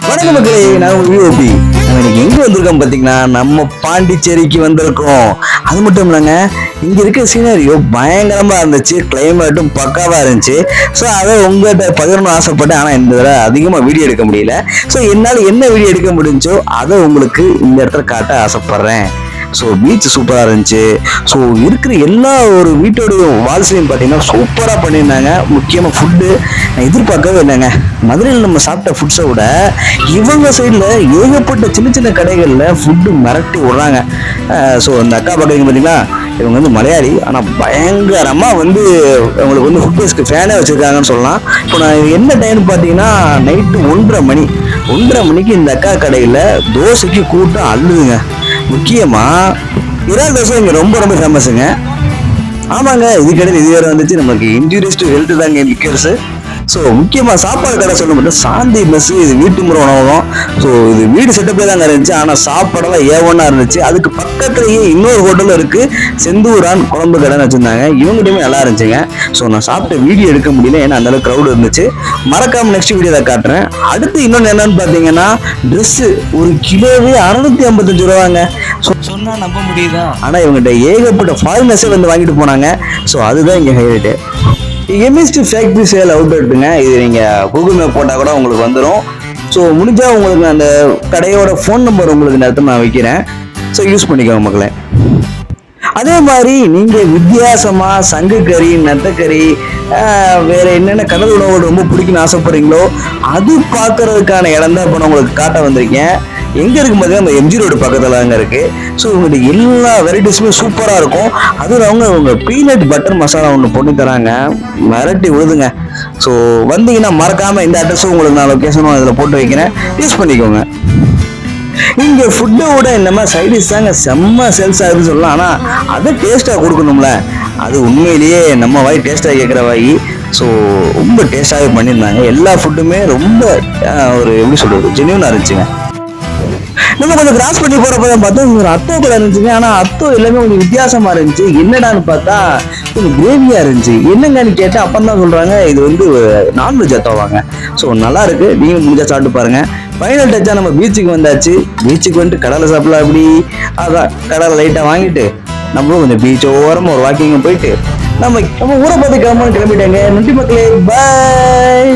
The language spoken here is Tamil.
வணக்கம் மக்களே, நான் விஓபி. நம்ம இன்னைக்கு எங்க வந்திருக்கோம் பாத்தீங்கன்னா, நம்ம பாண்டிச்சேரிக்கு வந்திருக்கோம். அது மட்டும் இல்லைங்க, இங்க இருக்க சீனரியோ பயங்கரமா இருந்துச்சு, கிளைமேட்டும் பக்காவா இருந்துச்சு. ஸோ அதை உங்கள்கிட்ட பகிரணும் ஆசைப்பட்டேன். ஆனா இந்த தடவை அதிகமா வீடியோ எடுக்க முடியல. ஸோ என்னால் என்ன வீடியோ எடுக்க முடிஞ்சோ அதை உங்களுக்கு இந்த இடத்துல காட்ட ஆசைப்படுறேன். ஸோ பீச் சூப்பராக இருந்துச்சு. ஸோ இருக்கிற எல்லா ஒரு வீட்டோடைய வால்ஸ்லையும் பார்த்தீங்கன்னா சூப்பராக பண்ணியிருந்தாங்க. முக்கியமாக ஃபுட்டு நான் எதிர்பார்க்கவே இல்லைங்க. மதுரையில் நம்ம சாப்பிட்ட ஃபுட்ஸை விட இவங்க சைடில் ஏகப்பட்ட சின்ன சின்ன கடைகளில் ஃபுட்டு மிரட்டி விட்றாங்க. ஸோ அந்த அக்கா பார்க்குறீங்க பார்த்தீங்களா, இவங்க வந்து மலையாளி, ஆனால் பயங்கரமாக வந்து அவங்களுக்கு வந்து ஃபுட் பேஸ்க்கு ஃபேனே வச்சுருக்காங்கன்னு சொல்லலாம். இப்போ நான் என்ன டைம்னு பார்த்தீங்கன்னா நைட்டு 1:30 மணிக்கு இந்த அக்கா கடையில் தோசைக்கு கூட்டம் அள்ளுதுங்க. முக்கியமா இறால் தோசை இங்க ரொம்ப ரொம்ப ஃபேமஸுங்க. ஆமாங்க, இது கிடையாது, இது வேற வந்துச்சு. நமக்கு இன்ஜூரியஸ் டு ஹெல்த் தாங்க லிக்கர்ஸ். ஸோ முக்கியமாக சாப்பாடு கடை சொல்ல மட்டும் சாந்தி மெஸ். இது வீட்டு முறை உணவகம். ஸோ இது வீடு செட்டப்லேயே தாங்க இருந்துச்சு, ஆனால் சாப்பாடெல்லாம் ஏவனா இருந்துச்சு. அதுக்கு பக்கத்துலேயே இன்னொரு ஹோட்டலும் இருக்கு, செந்தூரான் குழம்பு கடைன்னு வச்சிருந்தாங்க. இவங்ககிட்டயுமே நல்லா இருந்துச்சுங்க. ஸோ நான் சாப்பிட்ட வீடியோ எடுக்க முடியல, ஏன்னா அந்த அளவுக்கு க்ரௌட் இருந்துச்சு. மறக்காம நெக்ஸ்ட் வீடியோ தான் காட்டுறேன். அடுத்து இன்னொன்று என்னன்னு பார்த்தீங்கன்னா, ட்ரெஸ்ஸு ஒரு கிலோவே 655 ரூபாங்க. சொன்னா நம்ப முடியுதா? ஆனால் இவங்ககிட்ட ஏகப்பட்ட ஃபாரினர்ஸே வந்து வாங்கிட்டு போனாங்க. ஸோ அதுதான் இங்கே ஹைலைட்டு. எமிஸ்ட் ஃபேக்ட்ரி சேல் அவுட்லெட்டுங்க. இது நீங்கள் கூகுள் மேப் போட்டால் கூட உங்களுக்கு வந்துடும். ஸோ முடிஞ்சால் உங்களுக்கு அந்த கடையோட ஃபோன் நம்பர் உங்களுக்கு இந்த இடத்துல நான் வைக்கிறேன். ஸோ யூஸ் பண்ணிக்கோங்க மக்களே. அதே மாதிரி நீங்கள் வித்தியாசமாக சங்குக்கறி, நெத்தக்கறி, வேறு என்னென்ன கடல் உணவு ரொம்ப பிடிக்குன்னு ஆசைப்படுறீங்களோ அது பார்க்கறதுக்கான இடம் தான் இப்போ நான் உங்களுக்கு காட்ட வந்திருக்கேன். எங்கே இருக்கும் பார்த்தீங்கன்னா நம்ம எம்ஜி ரோடு பக்கத்தில் அங்கே இருக்குது. ஸோ உங்கள்கிட்ட எல்லா வெரைட்டிஸுமே சூப்பராக இருக்கும். அதுவும் அவங்க பீனட் பட்டர் மசாலா ஒன்று பண்ணி தராங்க, மிரட்டி விழுதுங்க. ஸோ வந்தீங்கன்னா மறக்காமல் இந்த அட்ரஸும் உங்களுக்கு நான் லொக்கேஷனும் அதில் போட்டு வைக்கிறேன், யூஸ் பண்ணிக்கோங்க. இங்கே ஃபுட்டை விட இந்த மாதிரி சைடிஷ் தாங்க செம்ம சேல்ஸ் ஆகுதுன்னு சொல்லலாம். ஆனால் அதை டேஸ்ட்டாக கொடுக்கணும்ல, அது உண்மையிலேயே நம்ம வாய் டேஸ்ட்டாக கேட்குற வாய். ஸோ ரொம்ப டேஸ்ட்டாகவே பண்ணியிருந்தாங்க. எல்லா ஃபுட்டுமே ரொம்ப ஒரு எப்படி சொல்கிறது, ஜென்யூனாக இருந்துச்சுங்க. நம்ம கொஞ்சம் கிராஸ் பண்ணி போகிறப்ப தான் பார்த்தா ஒரு அத்தோ கூட இருந்துச்சுங்க. ஆனால் அத்தோ எல்லாமே கொஞ்சம் வித்தியாசமாக இருந்துச்சு. என்னடான்னு பார்த்தா கொஞ்சம் கிரேவியாக இருந்துச்சு. என்னங்கன்னு கேட்டால் அப்போ தான் சொல்கிறாங்க இது வந்து நான்வெஜ் அத்தோவாங்க. ஸோ நல்லா இருக்கு, நீங்கள் முடிஞ்சா சாப்பிட்டு பாருங்க. ஃபைனல் டச்சாக நம்ம பீச்சுக்கு வந்தாச்சு. பீச்சுக்கு வந்துட்டு கடலை சாப்பிடலாம். அப்படி அதான் கடலை லைட்டாக வாங்கிட்டு நம்மளும் கொஞ்சம் பீச் ஓரமாக ஒரு வாக்கிங்கும் போயிட்டு நம்ம ஊரை பார்த்து கிளம்பிட்டாங்க. நன்றி மக்களே, பாய்.